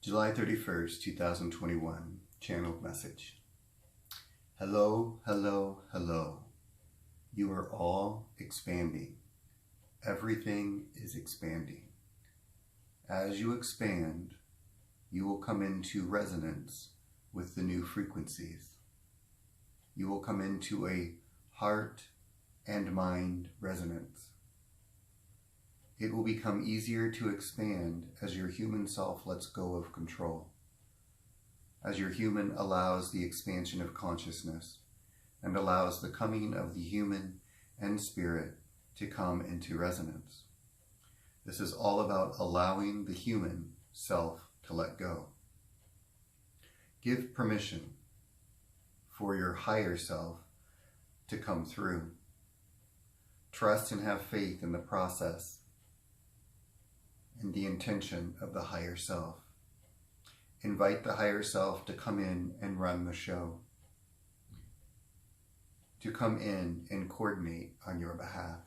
July 31st, 2021, channeled message. Hello, hello, hello. You are all expanding. Everything is expanding. As you expand, you will come into resonance with the new frequencies. You will come into a heart and mind resonance. It will become easier to expand as your human self lets go of control, as your human allows the expansion of consciousness and allows the coming of the human and spirit to come into resonance. This is all about allowing the human self to let go. Give permission for your higher self to come through. Trust and have faith in the process and the intention of the higher self. Invite the higher self to come in and run the show, to come in and coordinate on your behalf.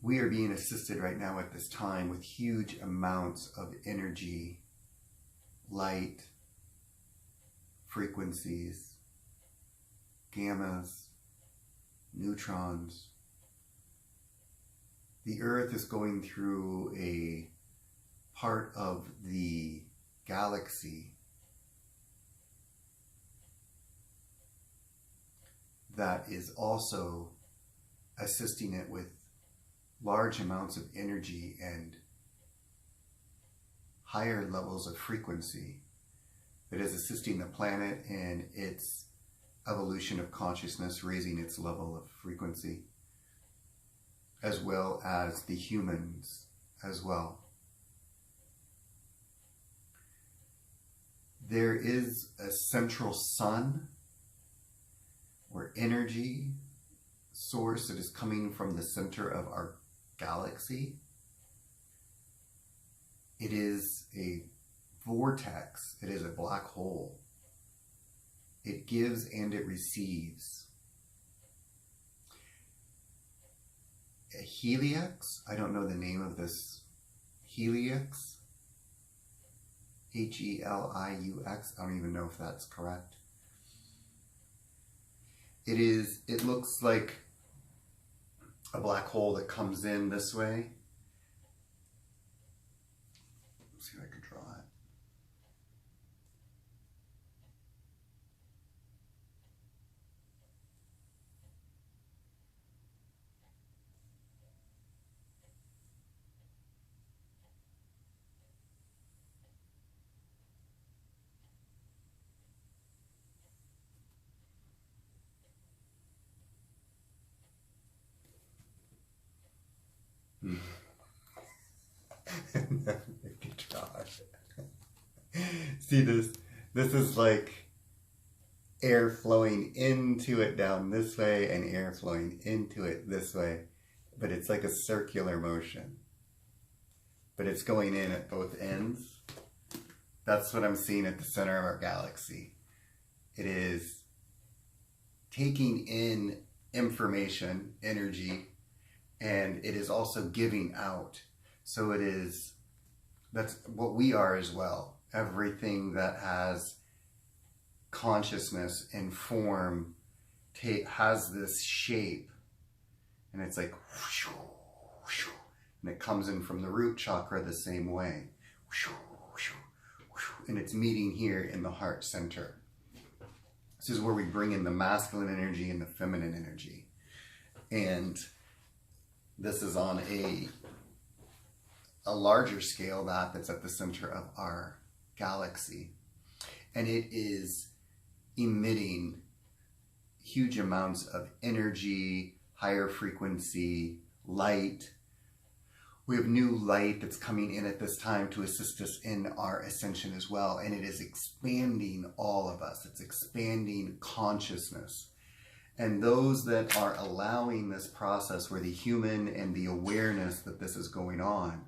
We are being assisted right now at this time with huge amounts of energy, light, frequencies, gammas, neutrons. The Earth is going through a part of the galaxy that is also assisting it with large amounts of energy and higher levels of frequency that is assisting the planet in its evolution of consciousness, raising its level of frequency, as well as the humans as well. There is a central sun or energy source that is coming from the center of our galaxy. It is a vortex. It is a black hole. It gives and it receives. A helix, I don't know the name of this helix, H-E-L-I-U-X, I don't even know if that's correct. It looks like a black hole that comes in this way. Let's see if I can draw it. See this? This is like air flowing into it down this way and air flowing into it this way, but it's like a circular motion. But it's going in at both ends. That's what I'm seeing at the center of our galaxy. It is taking in information, energy, and it is also giving out. So that's what we are as well. Everything that has consciousness and form has this shape, and it's like whoosh, whoosh, and it comes in from the root chakra the same way, whoosh, whoosh, whoosh, and it's meeting here in the heart center. This is where we bring in the masculine energy and the feminine energy, and this is on a larger scale that's at the center of our galaxy, and it is emitting huge amounts of energy, higher frequency, light. We have new light that's coming in at this time to assist us in our ascension as well, and it is expanding all of us. It's expanding consciousness. And those that are allowing this process where the human and the awareness that this is going on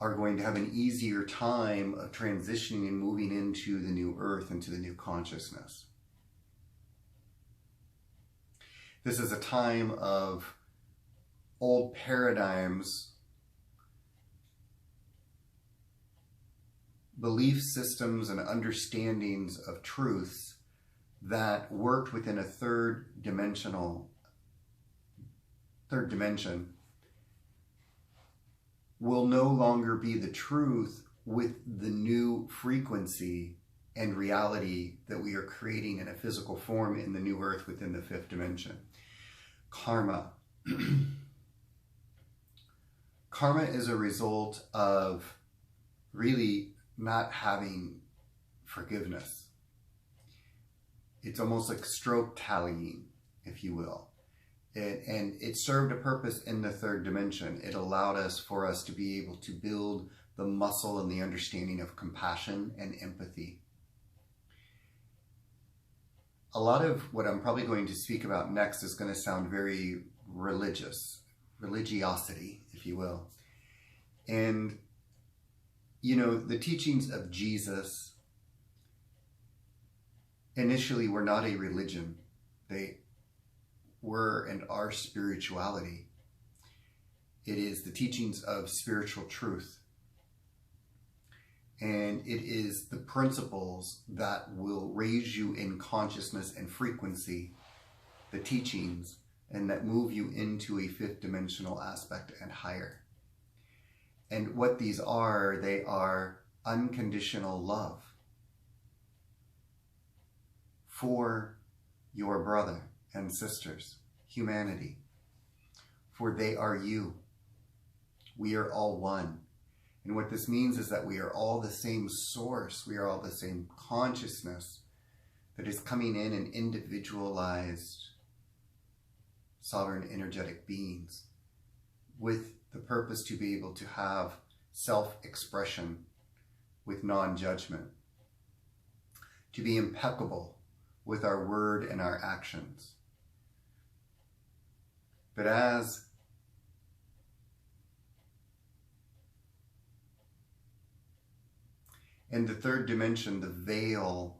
are going to have an easier time of transitioning and moving into the new earth, into the new consciousness. This is a time of old paradigms, belief systems, and understandings of truths that worked within a third dimension will no longer be the truth with the new frequency and reality that we are creating in a physical form in the new earth within the fifth dimension. Karma. Karma is a result of really not having forgiveness. It's almost like stroke tallying, if you will. And it served a purpose in the third dimension. It allowed for us to be able to build the muscle and the understanding of compassion and empathy. A lot of what I'm probably going to speak about next is going to sound very religious, religiosity, if you will. And, you know, the teachings of Jesus initially were not a religion. They were and are spirituality. It is the teachings of spiritual truth. And it is the principles that will raise you in consciousness and frequency, the teachings, and that move you into a fifth dimensional aspect and higher. And what these are, they are unconditional love for your brother and sisters, humanity, for they are you. We are all one. And what this means is that we are all the same source. We are all the same consciousness that is coming in individualized, sovereign, energetic beings with the purpose to be able to have self-expression with non-judgment, to be impeccable with our word and our actions. But as in the third dimension, the veil,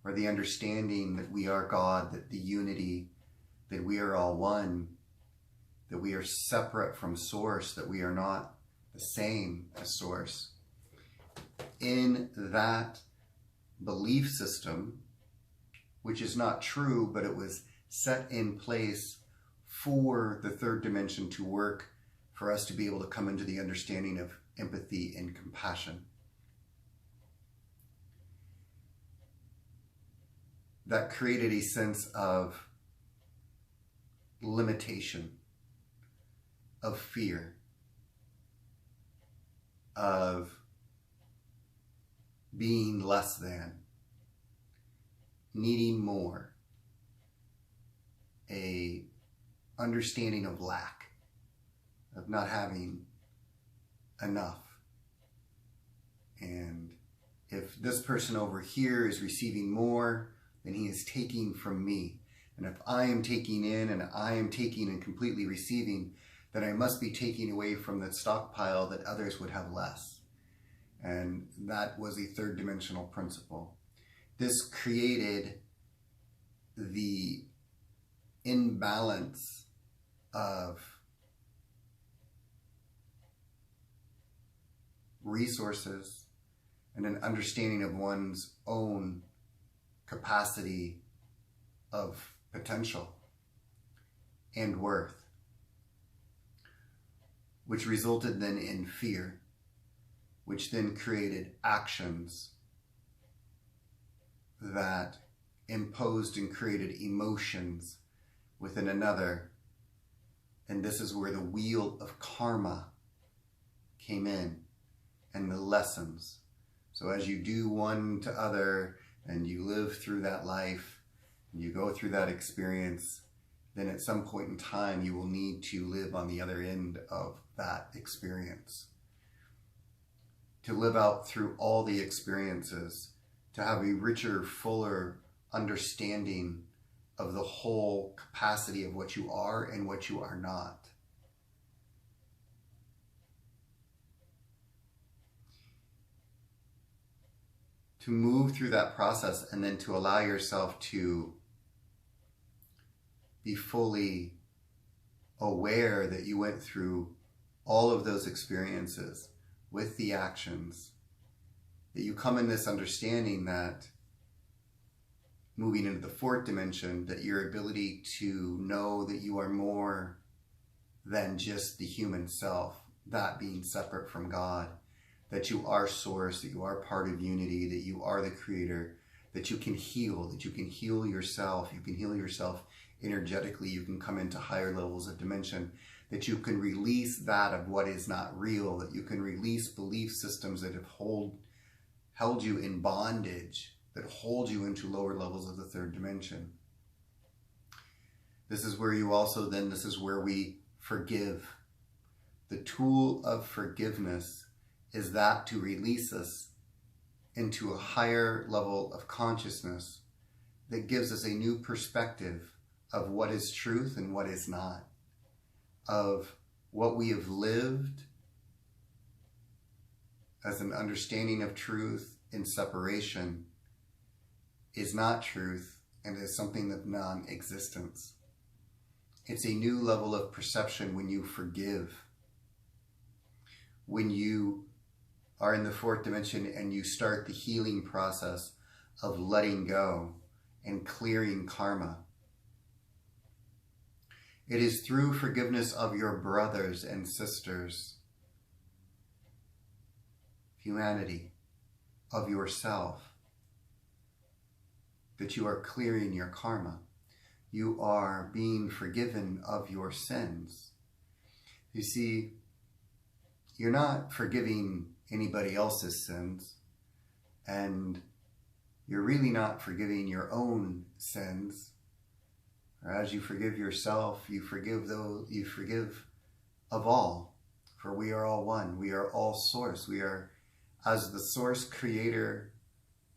or the understanding that we are God, that the unity, that we are all one, that we are separate from Source, that we are not the same as Source. In that belief system, which is not true, but it was set in place for the third dimension to work, for us to be able to come into the understanding of empathy and compassion. That created a sense of limitation, of fear, of being less than, needing more, a understanding of lack, of not having enough. And if this person over here is receiving more, then he is taking from me. And if I am taking in and I am taking and completely receiving, then I must be taking away from the stockpile that others would have less. And that was a third dimensional principle. This created the imbalance of resources and an understanding of one's own capacity of potential and worth, which resulted then in fear, which then created actions that imposed and created emotions within another. And this is where the wheel of karma came in and the lessons. So as you do one to other and you live through that life, and you go through that experience, then at some point in time you will need to live on the other end of that experience. To live out through all the experiences, to have a richer, fuller understanding of the whole capacity of what you are and what you are not. To move through that process and then to allow yourself to be fully aware that you went through all of those experiences with the actions, that you come in this understanding that moving into the fourth dimension, that your ability to know that you are more than just the human self, that being separate from God, that you are source, that you are part of unity, that you are the creator, that you can heal yourself, you can heal yourself energetically, you can come into higher levels of dimension, that you can release that of what is not real, that you can release belief systems that have held you in bondage, that hold you into lower levels of the third dimension. This is where you also then, this is where we forgive. The tool of forgiveness is that to release us into a higher level of consciousness that gives us a new perspective of what is truth and what is not, of what we have lived as an understanding of truth in separation is not truth and is something of non-existence. It's a new level of perception when you forgive. When you are in the fourth dimension and you start the healing process of letting go and clearing karma. It is through forgiveness of your brothers and sisters, humanity, of yourself, that you are clearing your karma. You are being forgiven of your sins. You see, you're not forgiving anybody else's sins, and you're really not forgiving your own sins. Or as you forgive yourself, you forgive of all, for we are all one. We are all source. We are, as the source creator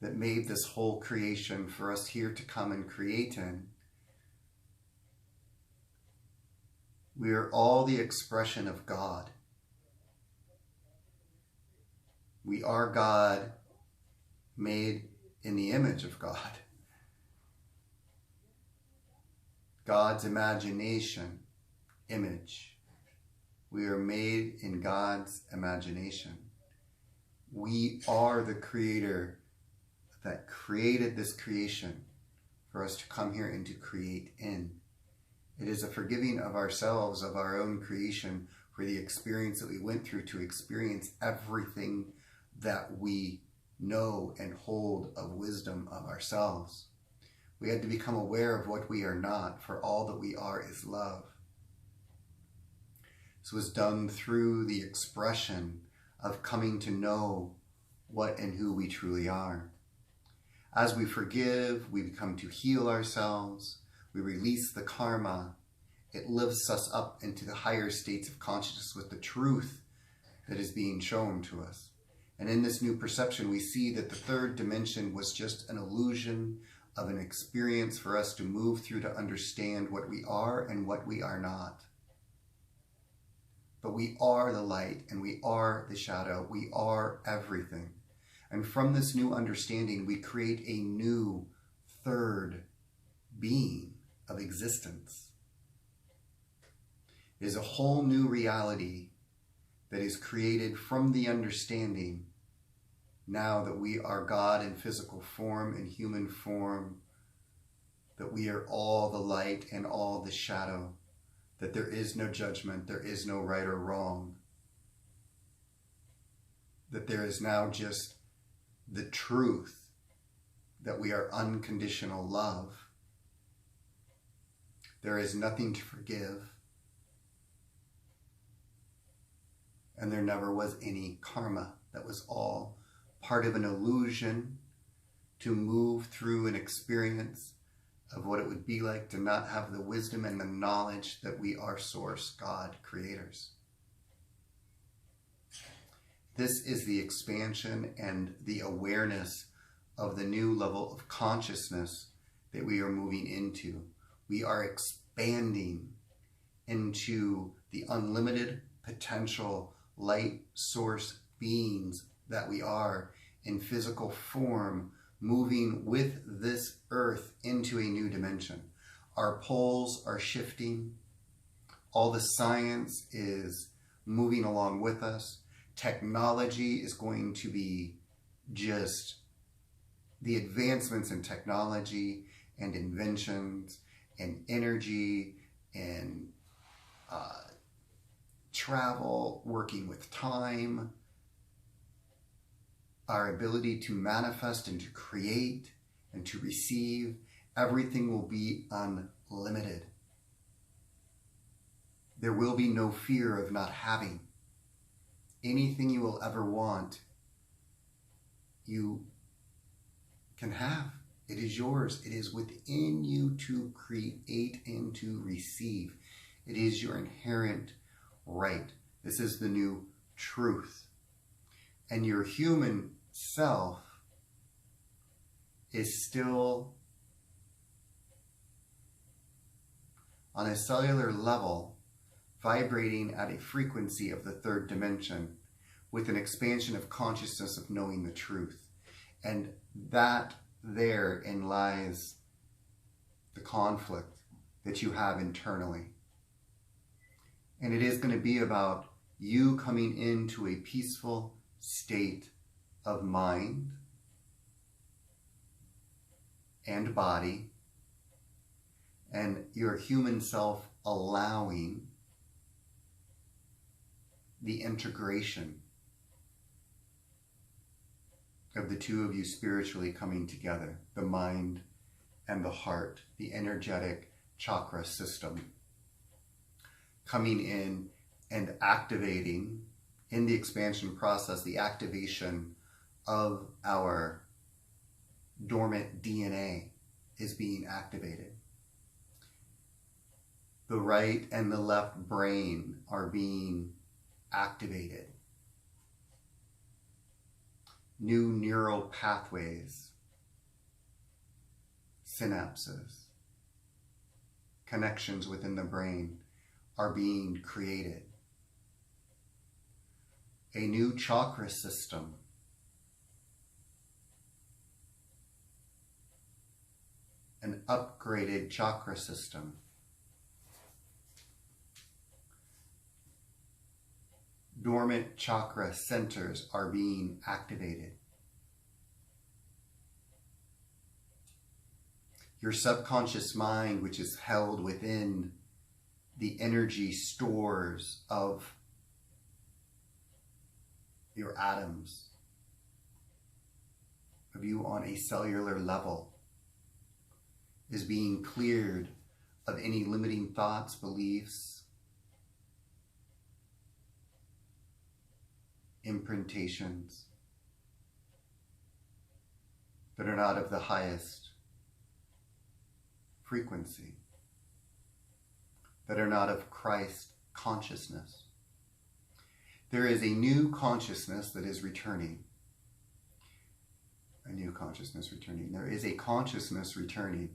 that made this whole creation for us here to come and create in, we are all the expression of God. We are God made in the image of God. God's imagination, image. We are made in God's imagination. We are the creator that created this creation for us to come here and to create in. It is a forgiving of ourselves, of our own creation, for the experience that we went through to experience everything that we know and hold of wisdom of ourselves. We had to become aware of what we are not, for all that we are is love. This was done through the expression of coming to know what and who we truly are. As we forgive, we become to heal ourselves. We release the karma. It lifts us up into the higher states of consciousness with the truth that is being shown to us. And in this new perception, we see that the third dimension was just an illusion of an experience for us to move through to understand what we are and what we are not. But we are the light and we are the shadow. We are everything. And from this new understanding, we create a new third being of existence. It is a whole new reality that is created from the understanding now that we are God in physical form and human form, that we are all the light and all the shadow, that there is no judgment, there is no right or wrong, that there is now just the truth that we are unconditional love. There is nothing to forgive, and there never was any karma. That was all part of an illusion to move through an experience of what it would be like to not have the wisdom and the knowledge that we are source, God, creators. This is the expansion and the awareness of the new level of consciousness that we are moving into. We are expanding into the unlimited potential light source beings that we are in physical form, moving with this earth into a new dimension. Our poles are shifting. All the science is moving along with us. Technology is going to be just the advancements in technology and inventions and energy and travel, working with time, our ability to manifest and to create and to receive, everything will be unlimited. There will be no fear of not having. Anything you will ever want, you can have. It is yours. It is within you to create and to receive. It is your inherent right. This is the new truth. And your human self is still on a cellular level vibrating at a frequency of the third dimension with an expansion of consciousness of knowing the truth. And that therein lies the conflict that you have internally. And it is going to be about you coming into a peaceful state of mind and body, and your human self allowing the integration of the two of you spiritually coming together, the mind and the heart, the energetic chakra system coming in and activating in the expansion process, the activation of our dormant DNA is being activated. The right and the left brain are being activated. New neural pathways, synapses, connections within the brain are being created. A new chakra system an upgraded chakra system. Dormant chakra centers are being activated. Your subconscious mind, which is held within the energy stores of your atoms, of you on a cellular level, is being cleared of any limiting thoughts, beliefs, imprintations that are not of the highest frequency, that are not of Christ consciousness. There is a new consciousness that is returning. A new consciousness returning. There is a consciousness returning.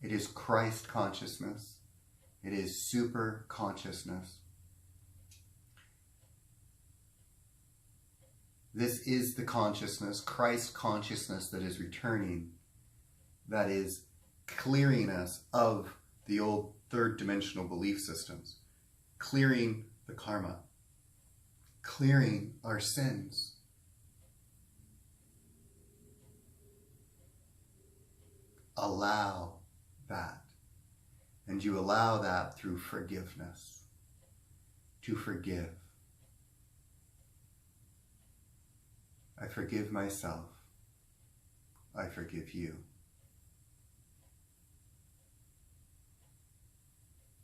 It is Christ consciousness. It is super consciousness. This is the consciousness, Christ consciousness, that is returning, that is clearing us of the old third dimensional belief systems, clearing the karma, clearing our sins. Allow that. And you allow that through forgiveness. To forgive. I forgive myself. I forgive you.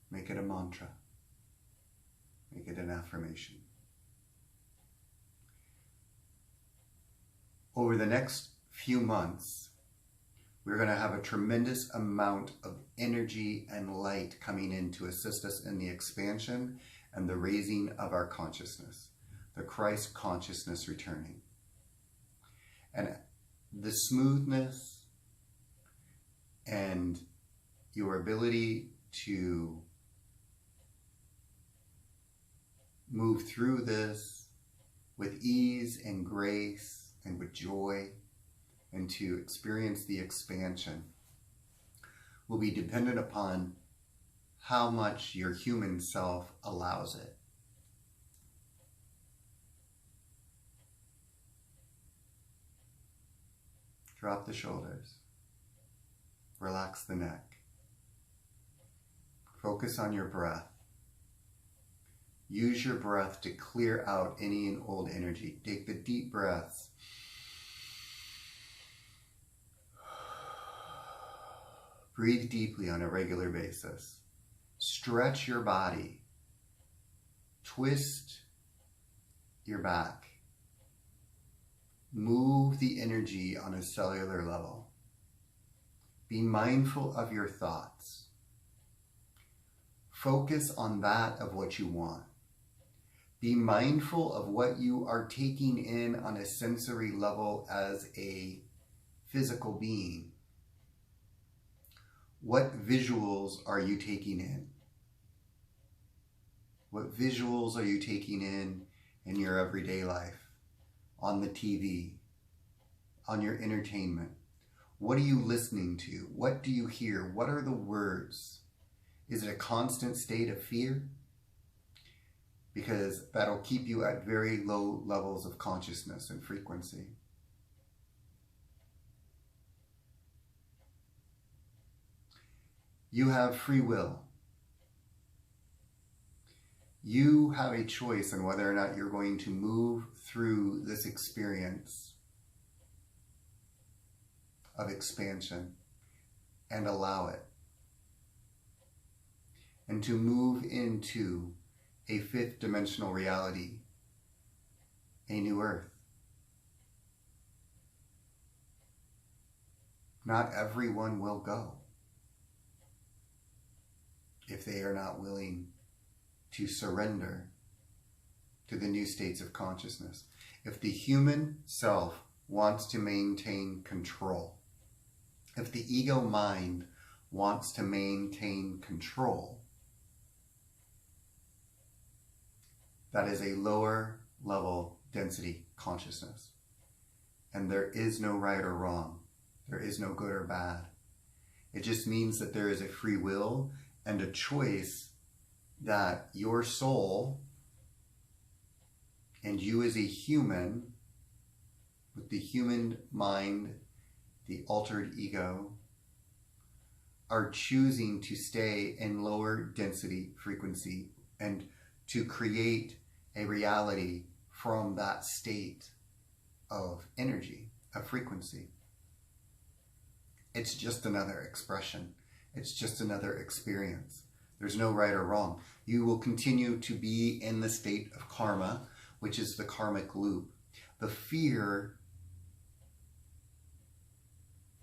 Make it a mantra. Make it an affirmation. Over the next few months, we're going to have a tremendous amount of energy and light coming in to assist us in the expansion and the raising of our consciousness, the Christ consciousness returning. And the smoothness and your ability to move through this with ease and grace and with joy, and to experience the expansion will be dependent upon how much your human self allows it. Drop the shoulders. Relax the neck. Focus on your breath. Use your breath to clear out any and old energy. Take the deep breaths. Breathe deeply on a regular basis. Stretch your body. Twist your back. Move the energy on a cellular level. Be mindful of your thoughts. Focus on that of what you want. Be mindful of what you are taking in on a sensory level as a physical being. What visuals are you taking in? What visuals are you taking in your everyday life? On the TV? On your entertainment? What are you listening to? What do you hear? What are the words? Is it a constant state of fear? Because that'll keep you at very low levels of consciousness and frequency. You have free will. You have a choice on whether or not you're going to move through this experience of expansion and allow it. And to move into a fifth dimensional reality, a new earth. Not everyone will go if they are not willing to surrender to the new states of consciousness. If the human self wants to maintain control, if the ego mind wants to maintain control, that is a lower level density consciousness. And there is no right or wrong. There is no good or bad. It just means that there is a free will and a choice that your soul and you as a human, with the human mind, the altered ego, are choosing to stay in lower density frequency and to create a reality from that state of energy, of frequency. It's just another expression. It's just another experience. There's no right or wrong. You will continue to be in the state of karma, which is the karmic loop. The fear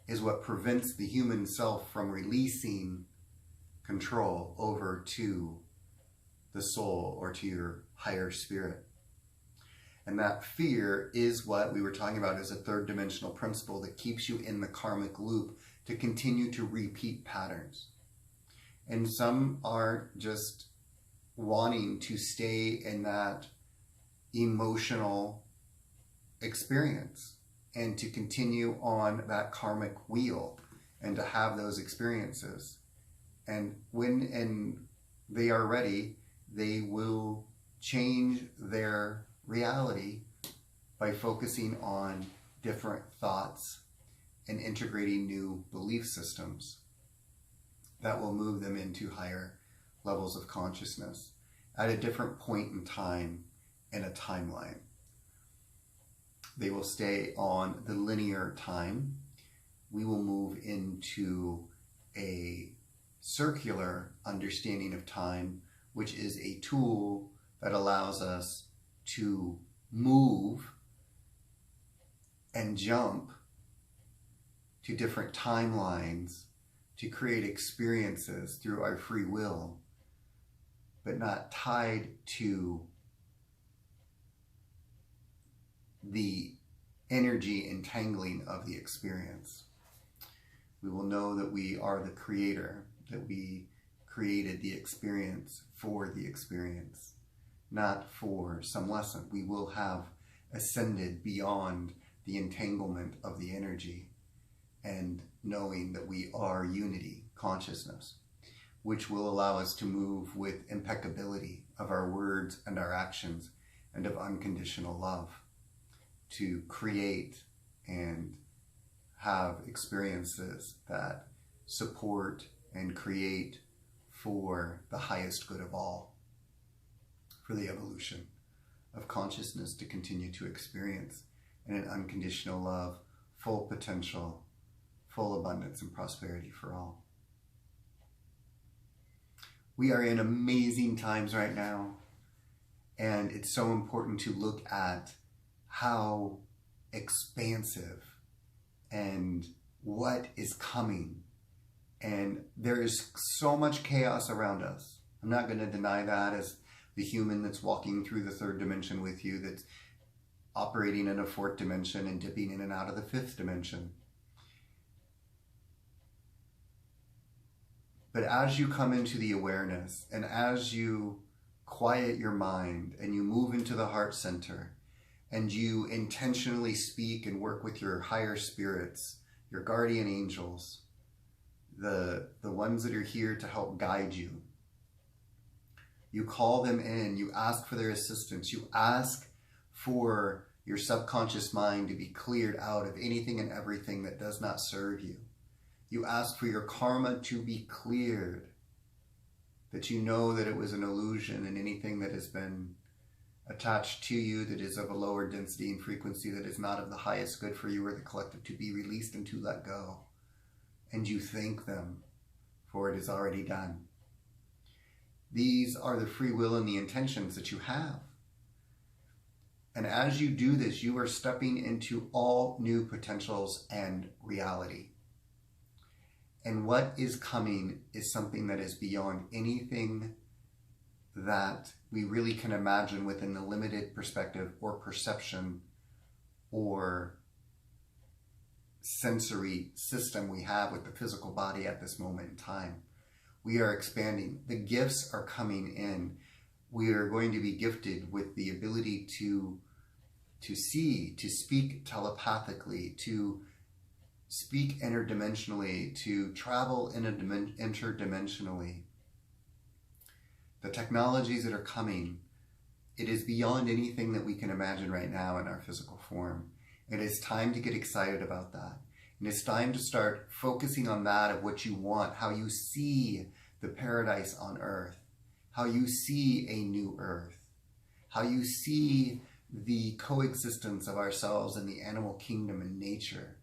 is what prevents the human self from releasing control over to the soul or to your higher spirit. And that fear is what we were talking about as a third dimensional principle that keeps you in the karmic loop to continue to repeat patterns. And some are just wanting to stay in that emotional experience and to continue on that karmic wheel and to have those experiences. And when they are ready, they will change their reality by focusing on different thoughts and integrating new belief systems that will move them into higher levels of consciousness at a different point in time in a timeline. They will stay on the linear time. We will move into a circular understanding of time, which is a tool that allows us to move and jump to different timelines to create experiences through our free will, but not tied to the energy entangling of the experience. We will know that we are the creator, that we created the experience for the experience, not for some lesson. We will have ascended beyond the entanglement of the energy and knowing that we are unity consciousness, which will allow us to move with impeccability of our words and our actions and of unconditional love to create and have experiences that support and create for the highest good of all, for the evolution of consciousness to continue to experience in an unconditional love, full potential, full abundance and prosperity for all. We are in amazing times right now, and it's so important to look at how expansive and what is coming. And there is so much chaos around us. I'm not going to deny that as the human that's walking through the third dimension with you, that's operating in a fourth dimension and dipping in and out of the fifth dimension. But as you come into the awareness and as you quiet your mind and you move into the heart center and you intentionally speak and work with your higher spirits, your guardian angels, the ones that are here to help guide you, you call them in, you ask for their assistance, you ask for your subconscious mind to be cleared out of anything and everything that does not serve you. You ask for your karma to be cleared, that you know that it was an illusion, and anything that has been attached to you that is of a lower density and frequency that is not of the highest good for you or the collective to be released and to let go. And you thank them, for it is already done. These are the free will and the intentions that you have. And as you do this, you are stepping into all new potentials and reality. And what is coming is something that is beyond anything that we really can imagine within the limited perspective or perception or sensory system we have with the physical body at this moment in time. We are expanding. The gifts are coming in. We are going to be gifted with the ability to see, to speak telepathically, to speak interdimensionally, to travel interdimensionally. The technologies that are coming, it is beyond anything that we can imagine right now in our physical form. It is time to get excited about that. And it's time to start focusing on that of what you want, how you see the paradise on earth, how you see a new earth, how you see the coexistence of ourselves and the animal kingdom and nature,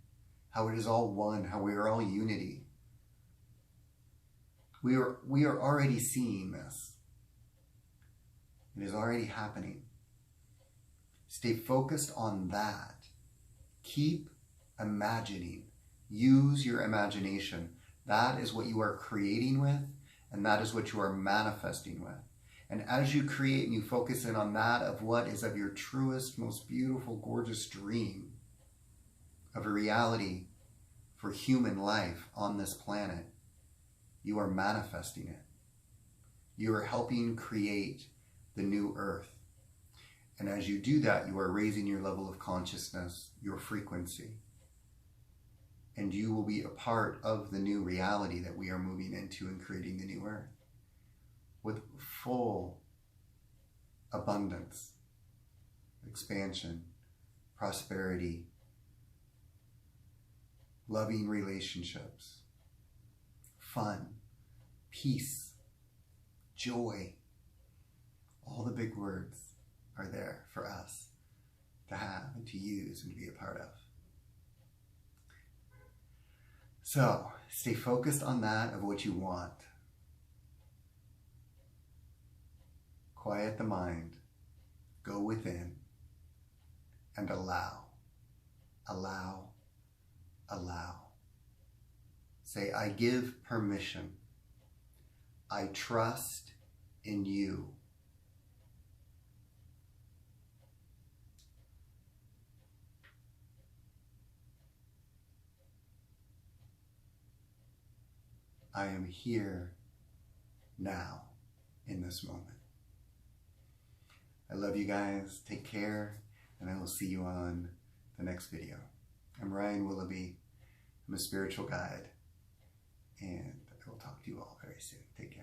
how it is all one, how we are all unity. We are already seeing this. It is already happening. Stay focused on that. Keep imagining. Use your imagination. That is what you are creating with, and that is what you are manifesting with. And as you create and you focus in on that of what is of your truest, most beautiful, gorgeous dream of a reality for human life on this planet, you are manifesting it. You are helping create the new earth. And as you do that, you are raising your level of consciousness, your frequency. And you will be a part of the new reality that we are moving into and creating the new earth with full abundance, expansion, prosperity, loving relationships, fun, peace, joy. All the big words are there for us to have and to use and to be a part of. So, stay focused on that of what you want. Quiet the mind, go within, and allow, allow, allow. Say, I give permission. I trust in you. I am here now in this moment. I love you guys. Take care, and I will see you on the next video. I'm Ryan Willoughby, I'm a spiritual guide, and I will talk to you all very soon. Take care.